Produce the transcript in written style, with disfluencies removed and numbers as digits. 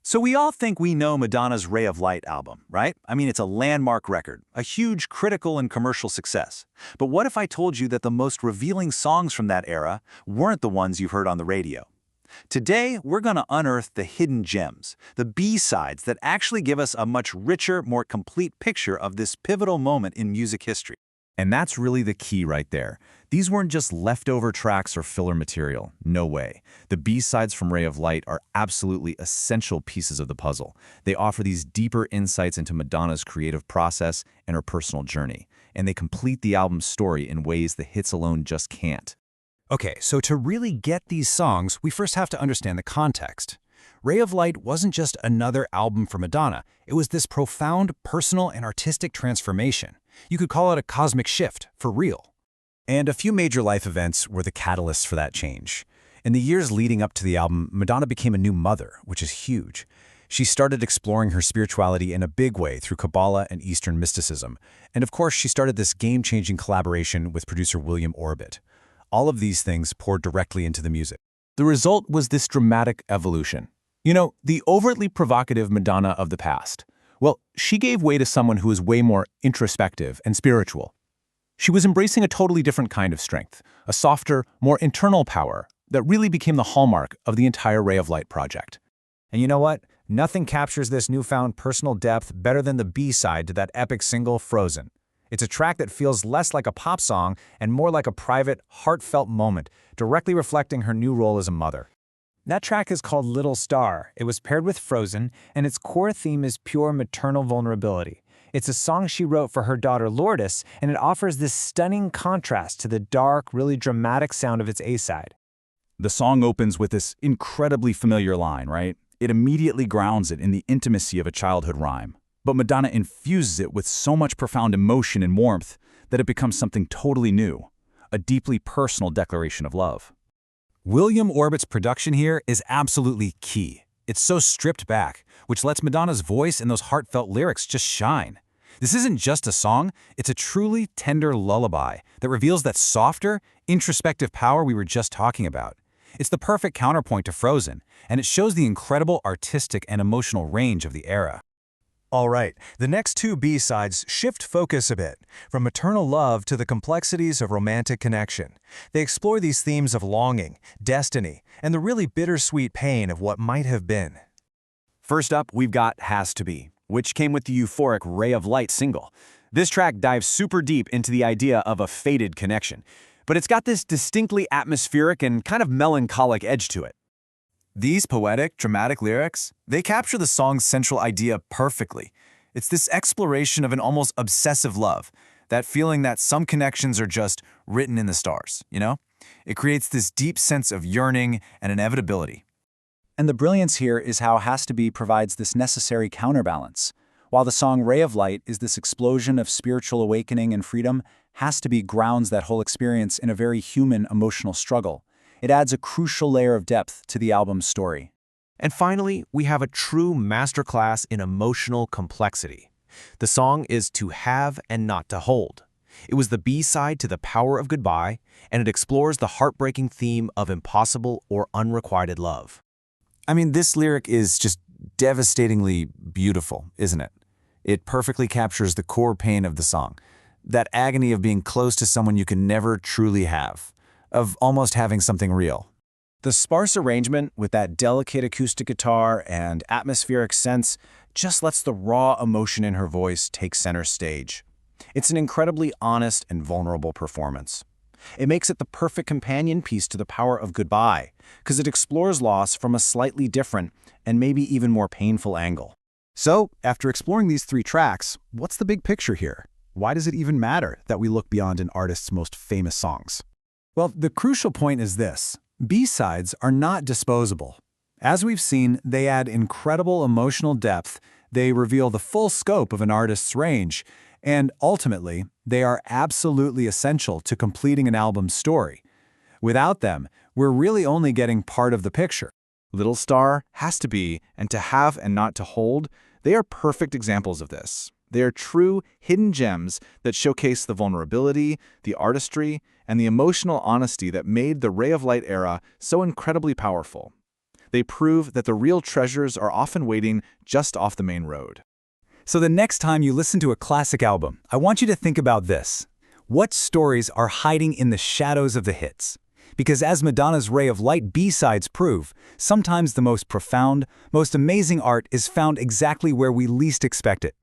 So we all think we know Madonna's Ray of Light album, right? I mean, it's a landmark record, a huge critical and commercial success. But what if I told you that the most revealing songs from that era weren't the ones you've heard on the radio? Today, we're going to unearth the hidden gems, the B-sides that actually give us a much richer, more complete picture of this pivotal moment in music history. And that's really the key right there. These weren't just leftover tracks or filler material. No way. The B-sides from Ray of Light are absolutely essential pieces of the puzzle. They offer these deeper insights into Madonna's creative process and her personal journey, and they complete the album's story in ways the hits alone just can't. Okay, so to really get these songs, we first have to understand the context. Ray of Light wasn't just another album for Madonna. It was this profound personal and artistic transformation. You could call it a cosmic shift, for real. And a few major life events were the catalysts for that change. In the years leading up to the album, Madonna became a new mother, which is huge. She started exploring her spirituality in a big way through Kabbalah and Eastern mysticism. And of course, she started this game-changing collaboration with producer William Orbit. All of these things poured directly into the music. The result was this dramatic evolution. You know, the overtly provocative Madonna of the past. Well, she gave way to someone who was way more introspective and spiritual. She was embracing a totally different kind of strength, a softer, more internal power that really became the hallmark of the entire Ray of Light project. And you know what? Nothing captures this newfound personal depth better than the B-side to that epic single, Frozen. It's a track that feels less like a pop song and more like a private, heartfelt moment, directly reflecting her new role as a mother. That track is called Little Star. It was paired with Frozen, and its core theme is pure maternal vulnerability. It's a song she wrote for her daughter Lourdes, and it offers this stunning contrast to the dark, really dramatic sound of its A-side. The song opens with this incredibly familiar line, right? It immediately grounds it in the intimacy of a childhood rhyme. But Madonna infuses it with so much profound emotion and warmth that it becomes something totally new, a deeply personal declaration of love. William Orbit's production here is absolutely key. It's so stripped back, which lets Madonna's voice and those heartfelt lyrics just shine. This isn't just a song, it's a truly tender lullaby that reveals that softer, introspective power we were just talking about. It's the perfect counterpoint to Frozen, and it shows the incredible artistic and emotional range of the era. All right, the next two B-sides shift focus a bit, from maternal love to the complexities of romantic connection. They explore these themes of longing, destiny, and the really bittersweet pain of what might have been. First up, we've got Has to Be, which came with the euphoric Ray of Light single. This track dives super deep into the idea of a fated connection, but it's got this distinctly atmospheric and kind of melancholic edge to it. These poetic, dramatic lyrics, they capture the song's central idea perfectly. It's this exploration of an almost obsessive love, that feeling that some connections are just written in the stars, you know? It creates this deep sense of yearning and inevitability. And the brilliance here is how Has to Be provides this necessary counterbalance. While the song Ray of Light is this explosion of spiritual awakening and freedom, Has to Be grounds that whole experience in a very human emotional struggle. It adds a crucial layer of depth to the album's story. And finally, we have a true masterclass in emotional complexity. The song is To Have and Not to Hold. It was the B-side to The Power of Goodbye, and it explores the heartbreaking theme of impossible or unrequited love. I mean, this lyric is just devastatingly beautiful, isn't it? It perfectly captures the core pain of the song, that agony of being close to someone you can never truly have, of almost having something real. The sparse arrangement with that delicate acoustic guitar and atmospheric sense just lets the raw emotion in her voice take center stage. It's an incredibly honest and vulnerable performance. It makes it the perfect companion piece to The Power of Goodbye, because it explores loss from a slightly different and maybe even more painful angle. So, after exploring these three tracks, what's the big picture here? Why does it even matter that we look beyond an artist's most famous songs? Well, the crucial point is this. B-sides are not disposable. As we've seen, they add incredible emotional depth, they reveal the full scope of an artist's range, and ultimately, they are absolutely essential to completing an album's story. Without them, we're really only getting part of the picture. Little Star, Has to Be, and To Have and Not to Hold, they are perfect examples of this. They are true, hidden gems that showcase the vulnerability, the artistry, and the emotional honesty that made the Ray of Light era so incredibly powerful. They prove that the real treasures are often waiting just off the main road. So the next time you listen to a classic album, I want you to think about this. What stories are hiding in the shadows of the hits? Because as Madonna's Ray of Light B-sides prove, sometimes the most profound, most amazing art is found exactly where we least expect it.